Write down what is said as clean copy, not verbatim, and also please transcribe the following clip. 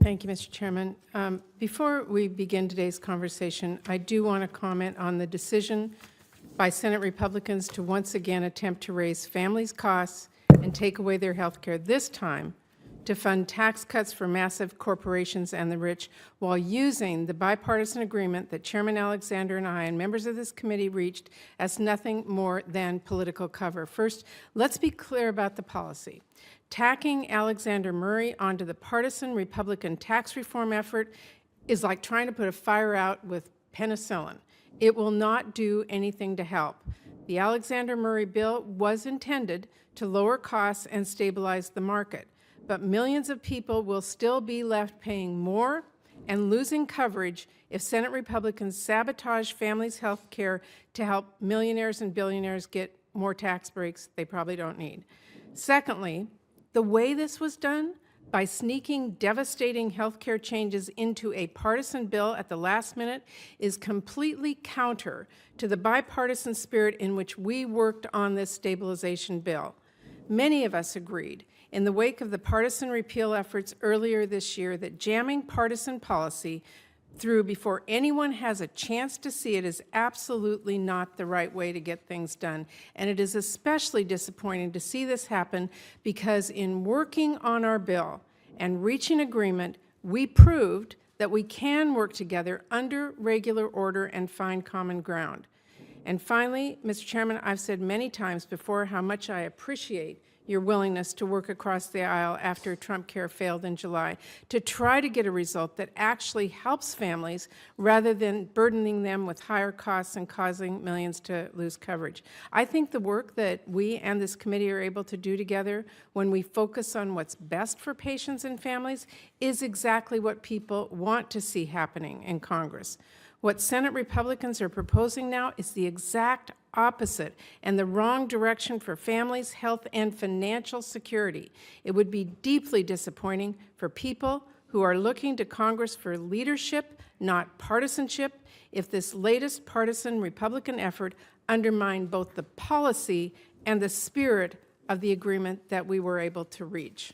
Thank you, Mr. Chairman. Before we begin today's conversation, I do want to comment on the decision by Senate Republicans to once again attempt to raise families' costs and take away their health care, this time to fund tax cuts for massive corporations and the rich, while using the bipartisan agreement that Chairman Alexander and I and members of this committee reached as nothing more than political cover. First, let's be clear about the policy. Tacking Alexander Murray onto the partisan Republican tax reform effort is like trying to put a fire out with penicillin. It will not do anything to help. The Alexander Murray bill was intended to lower costs and stabilize the market, but millions of people will still be left paying more and losing coverage if Senate Republicans sabotage families' health care to help millionaires and billionaires get more tax breaks they probably don't need. Secondly, the way this was done, by sneaking devastating health care changes into a partisan bill at the last minute, is completely counter to the bipartisan spirit in which we worked on this stabilization bill. Many of us agreed, in the wake of the partisan repeal efforts earlier this year, that jamming partisan policy through before anyone has a chance to see it is absolutely not the right way to get things done. And it is especially disappointing to see this happen because in working on our bill and reaching agreement, we proved that we can work together under regular order and find common ground. And finally, Mr. Chairman, I've said many times before how much I appreciate your willingness to work across the aisle after Trump Care failed in July to try to get a result that actually helps families rather than burdening them with higher costs and causing millions to lose coverage. I think the work that we and this committee are able to do together when we focus on what's best for patients and families is exactly what people want to see happening in Congress. What Senate Republicans are proposing now is the exact opposite and the wrong direction for families, health, and financial security. It would be deeply disappointing for people who are looking to Congress for leadership, not partisanship, if this latest partisan Republican effort undermined both the policy and the spirit of the agreement that we were able to reach.